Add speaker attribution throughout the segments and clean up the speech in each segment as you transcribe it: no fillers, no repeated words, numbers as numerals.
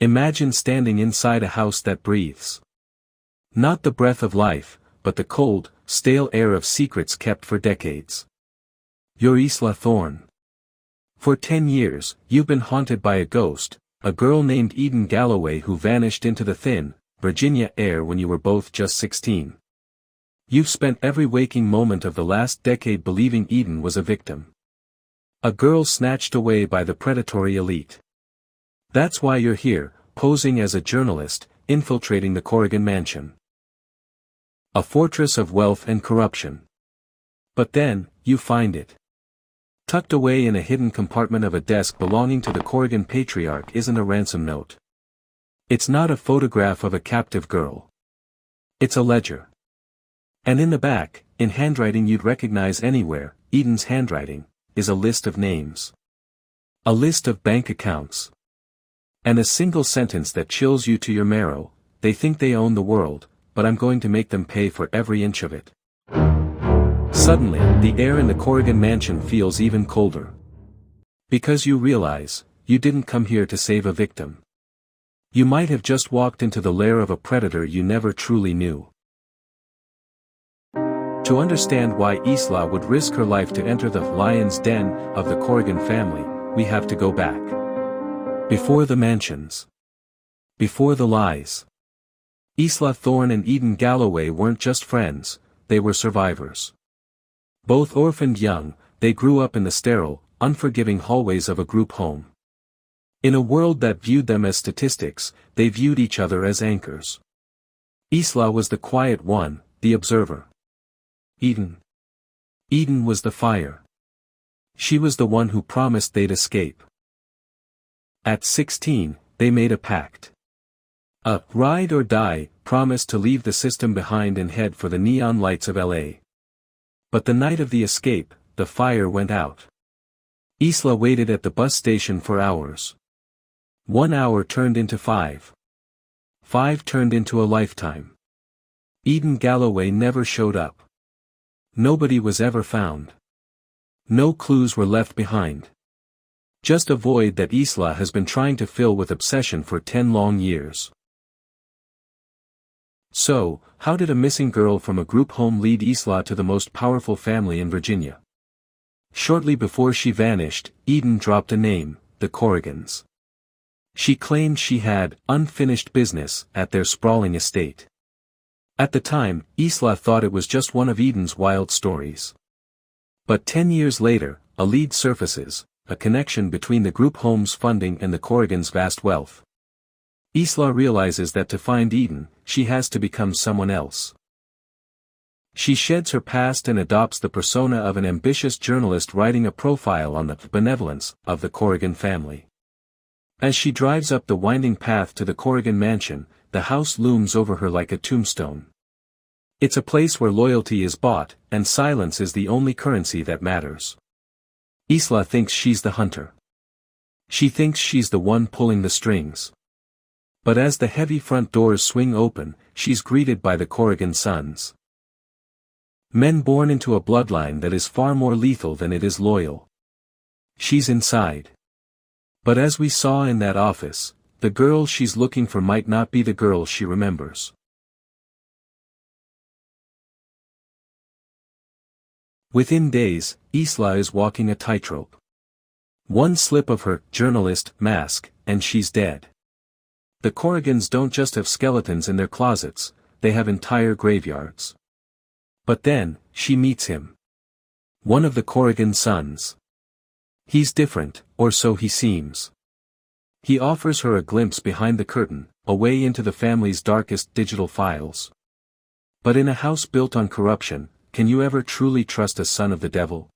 Speaker 1: Imagine standing inside a house that breathes. Not the breath of life, but the cold, stale air of secrets kept for decades. Your Isla Thorne. For 10 years, you've been haunted by a ghost, a girl named Eden Galloway who vanished into the thin, Virginia air when you were both just 16. You've spent every waking moment of the last decade believing Eden was a victim. A girl snatched away by the predatory elite. That's why you're here, posing as a journalist, infiltrating the Corrigan mansion. A fortress of wealth and corruption. But then, you find it. Tucked away in a hidden compartment of a desk belonging to the Corrigan patriarch isn't a ransom note. It's not a photograph of a captive girl. It's a ledger. And in the back, in handwriting you'd recognize anywhere, Eden's handwriting, is a list of names. A list of bank accounts. And a single sentence that chills you to your marrow: they think they own the world, but I'm going to make them pay for every inch of it. Suddenly, the air in the Corrigan mansion feels even colder. Because you realize, you didn't come here to save a victim. You might have just walked into the lair of a predator you never truly knew. To understand why Isla would risk her life to enter the lion's den of the Corrigan family, we have to go back. Before the mansions. Before the lies. Isla Thorne and Eden Galloway weren't just friends, they were survivors. Both orphaned young, they grew up in the sterile, unforgiving hallways of a group home. In a world that viewed them as statistics, they viewed each other as anchors. Isla was the quiet one, the observer. Eden was the fire. She was the one who promised they'd escape. At 16, they made a pact. A ride or die promise to leave the system behind and head for the neon lights of LA. But the night of the escape, the fire went out. Isla waited at the bus station for hours. 1 hour turned into 5. 5 turned into a lifetime. Eden Galloway never showed up. Nobody was ever found. No clues were left behind. Just a void that Isla has been trying to fill with obsession for 10 long years. So, how did a missing girl from a group home lead Isla to the most powerful family in Virginia? Shortly before she vanished, Eden dropped a name: the Corrigans. She claimed she had unfinished business at their sprawling estate. At the time, Isla thought it was just one of Eden's wild stories. But 10 years later, a lead surfaces, a connection between the group home's funding and the Corrigans' vast wealth. Isla realizes that to find Eden, she has to become someone else. She sheds her past and adopts the persona of an ambitious journalist writing a profile on the benevolence of the Corrigan family. As she drives up the winding path to the Corrigan mansion, the house looms over her like a tombstone. It's a place where loyalty is bought, and silence is the only currency that matters. Isla thinks she's the hunter. She thinks she's the one pulling the strings. But as the heavy front doors swing open, she's greeted by the Corrigan sons. Men born into a bloodline that is far more lethal than it is loyal. She's inside. But as we saw in that office, the girl she's looking for might not be the girl she remembers. Within days, Isla is walking a tightrope. One slip of her journalist mask, and she's dead. The Corrigans don't just have skeletons in their closets, they have entire graveyards. But then, she meets him. One of the Corrigan sons. He's different, or so he seems. He offers her a glimpse behind the curtain, a way into the family's darkest digital files. But in a house built on corruption, can you ever truly trust a son of the devil?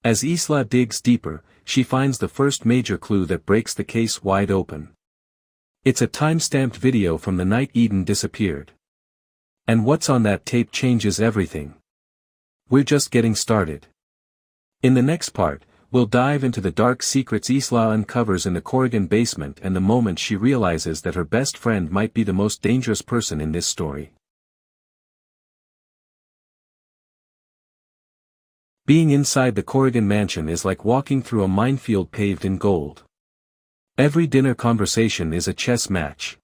Speaker 1: As Isla digs deeper, she finds the first major clue that breaks the case wide open. It's a time-stamped video from the night Eden disappeared. And what's on that tape changes everything. We're just getting started. In the next part, we'll dive into the dark secrets Isla uncovers in the Corrigan basement and the moment she realizes that her best friend might be the most dangerous person in this story. Being inside the Corrigan mansion is like walking through a minefield paved in gold. Every dinner conversation is a chess match.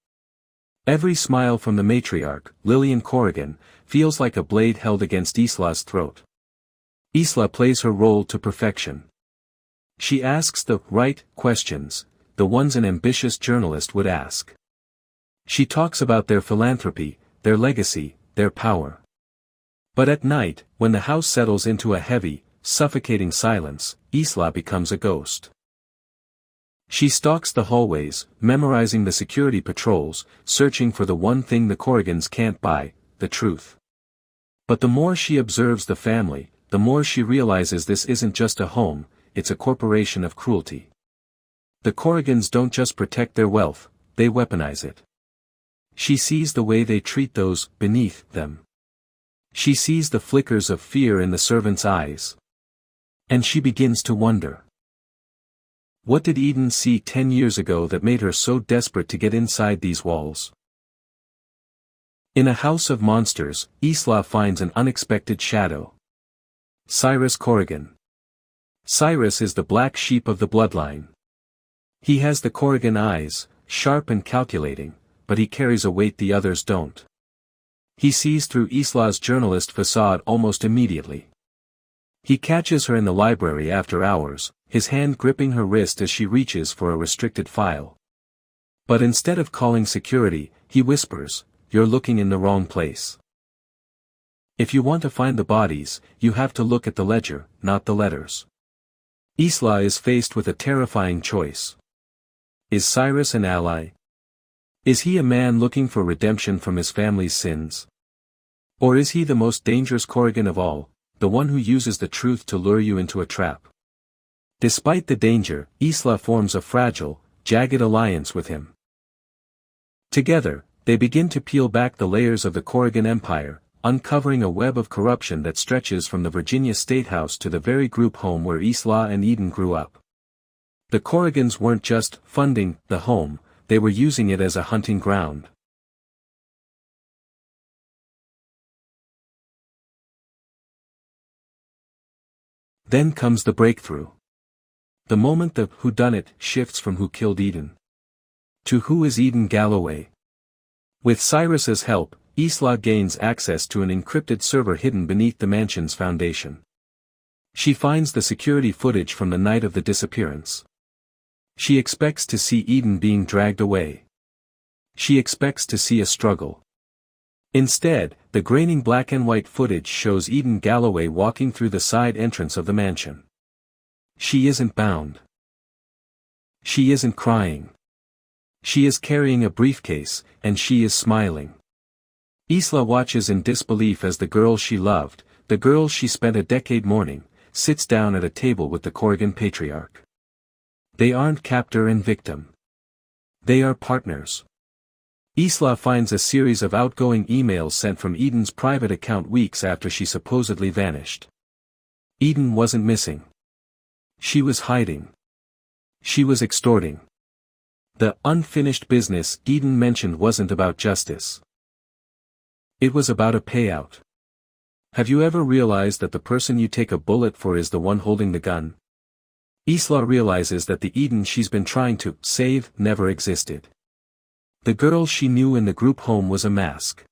Speaker 1: Every smile from the matriarch, Lillian Corrigan, feels like a blade held against Isla's throat. Isla plays her role to perfection. She asks the right questions, the ones an ambitious journalist would ask. She talks about their philanthropy, their legacy, their power. But at night, when the house settles into a heavy, suffocating silence, Isla becomes a ghost. She stalks the hallways, memorizing the security patrols, searching for the one thing the Corrigans can't buy, the truth. But the more she observes the family, the more she realizes this isn't just a home, it's a corporation of cruelty. The Corrigans don't just protect their wealth, they weaponize it. She sees the way they treat those beneath them. She sees the flickers of fear in the servants' eyes. And she begins to wonder. What did Eden see 10 years ago that made her so desperate to get inside these walls? In a house of monsters, Isla finds an unexpected shadow. Cyrus Corrigan. Cyrus is the black sheep of the bloodline. He has the Corrigan eyes, sharp and calculating, but he carries a weight the others don't. He sees through Isla's journalist facade almost immediately. He catches her in the library after hours, his hand gripping her wrist as she reaches for a restricted file. But instead of calling security, he whispers, "You're looking in the wrong place. If you want to find the bodies, you have to look at the ledger, not the letters." Isla is faced with a terrifying choice. Is Cyrus an ally? Is he a man looking for redemption from his family's sins? Or is he the most dangerous Corrigan of all, the one who uses the truth to lure you into a trap? Despite the danger, Isla forms a fragile, jagged alliance with him. Together, they begin to peel back the layers of the Corrigan Empire, uncovering a web of corruption that stretches from the Virginia State House to the very group home where Isla and Eden grew up. The Corrigans weren't just funding the home, they were using it as a hunting ground. Then comes the breakthrough. The moment the whodunit shifts from who killed Eden to who is Eden Galloway. With Cyrus's help, Isla gains access to an encrypted server hidden beneath the mansion's foundation. She finds the security footage from the night of the disappearance. She expects to see Eden being dragged away. She expects to see a struggle. Instead, the graining black and white footage shows Eden Galloway walking through the side entrance of the mansion. She isn't bound. She isn't crying. She is carrying a briefcase, and she is smiling. Isla watches in disbelief as the girl she loved, the girl she spent a decade mourning, sits down at a table with the Corrigan patriarch. They aren't captor and victim. They are partners. Isla finds a series of outgoing emails sent from Eden's private account weeks after she supposedly vanished. Eden wasn't missing. She was hiding. She was extorting. The unfinished business Eden mentioned wasn't about justice. It was about a payout. Have you ever realized that the person you take a bullet for is the one holding the gun? Isla realizes that the Eden she's been trying to save never existed. The girl she knew in the group home was a mask.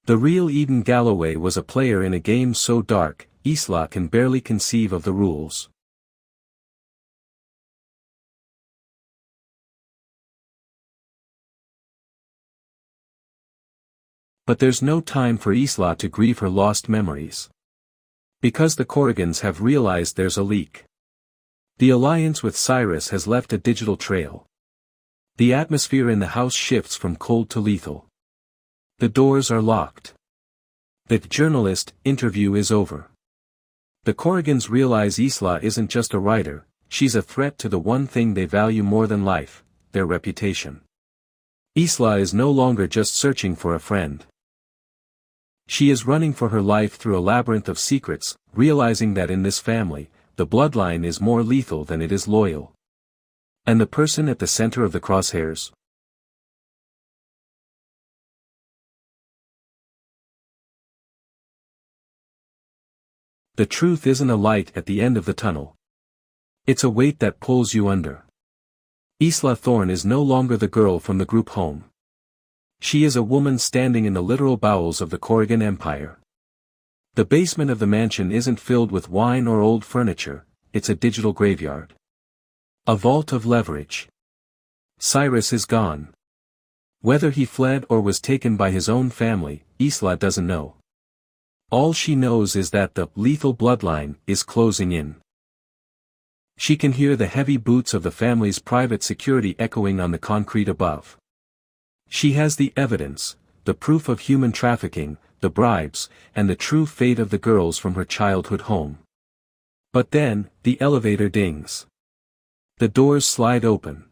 Speaker 1: The real Eden Galloway was a player in a game so dark, Isla can barely conceive of the rules. But there's no time for Isla to grieve her lost memories. Because the Corrigans have realized there's a leak. The alliance with Cyrus has left a digital trail. The atmosphere in the house shifts from cold to lethal. The doors are locked. The journalist interview is over. The Corrigans realize Isla isn't just a writer, she's a threat to the one thing they value more than life, their reputation. Isla is no longer just searching for a friend. She is running for her life through a labyrinth of secrets, realizing that in this family, the bloodline is more lethal than it is loyal. And the person at the center of the crosshairs? The truth isn't a light at the end of the tunnel. It's a weight that pulls you under. Isla Thorne is no longer the girl from the group home. She is a woman standing in the literal bowels of the Corrigan Empire. The basement of the mansion isn't filled with wine or old furniture, it's a digital graveyard. A vault of leverage. Cyrus is gone. Whether he fled or was taken by his own family, Isla doesn't know. All she knows is that the lethal bloodline is closing in. She can hear the heavy boots of the family's private security echoing on the concrete above. She has the evidence, the proof of human trafficking, the bribes, and the true fate of the girls from her childhood home. But then, the elevator dings. The doors slide open.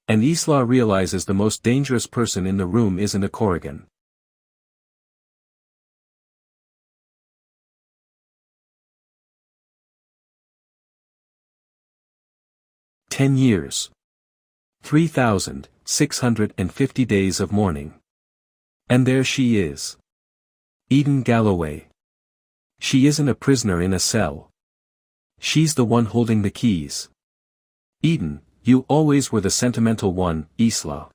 Speaker 1: And Isla realizes the most dangerous person in the room isn't a Corrigan. "10 years. 3,650 days of mourning. And there she is. Eden Galloway. She isn't a prisoner in a cell. She's the one holding the keys. Eden, you always were the sentimental one, Isla.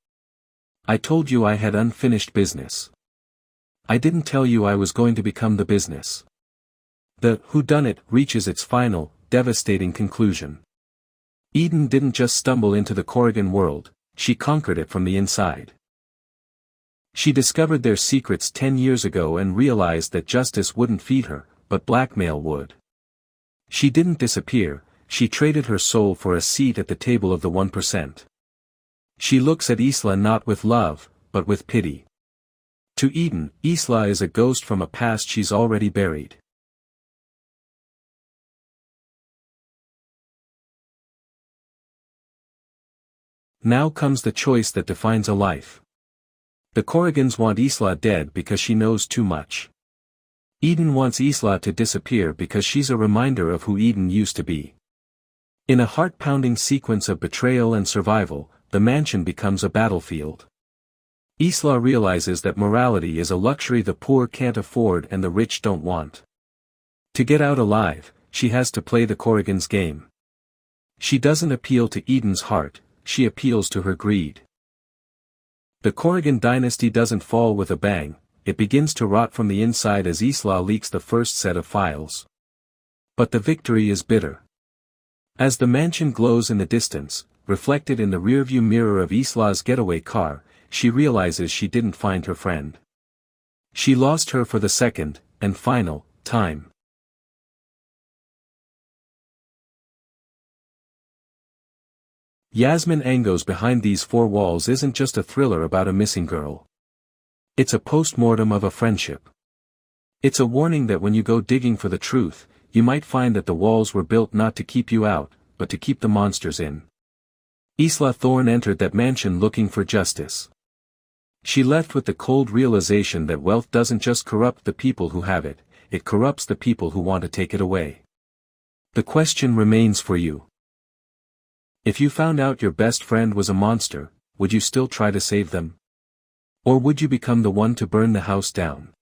Speaker 1: I told you I had unfinished business. I didn't tell you I was going to become the business." The whodunit reaches its final, devastating conclusion. Eden didn't just stumble into the Corrigan world, she conquered it from the inside. She discovered their secrets 10 years ago and realized that justice wouldn't feed her, but blackmail would. She didn't disappear, she traded her soul for a seat at the table of the 1%. She looks at Isla not with love, but with pity. To Eden, Isla is a ghost from a past she's already buried. Now comes the choice that defines a life. The Corrigans want Isla dead because she knows too much. Eden wants Isla to disappear because she's a reminder of who Eden used to be. In a heart-pounding sequence of betrayal and survival, the mansion becomes a battlefield. Isla realizes that morality is a luxury the poor can't afford and the rich don't want. To get out alive, she has to play the Corrigan's game. She doesn't appeal to Eden's heart, she appeals to her greed. The Corrigan dynasty doesn't fall with a bang, it begins to rot from the inside as Isla leaks the first set of files. But the victory is bitter. As the mansion glows in the distance, reflected in the rearview mirror of Isla's getaway car, she realizes she didn't find her friend. She lost her for the second, and final, time. Yasmin Angoe's Behind These Four Walls isn't just a thriller about a missing girl. It's a post-mortem of a friendship. It's a warning that when you go digging for the truth, you might find that the walls were built not to keep you out, but to keep the monsters in. Isla Thorne entered that mansion looking for justice. She left with the cold realization that wealth doesn't just corrupt the people who have it, it corrupts the people who want to take it away. The question remains for you. If you found out your best friend was a monster, would you still try to save them? Or would you become the one to burn the house down?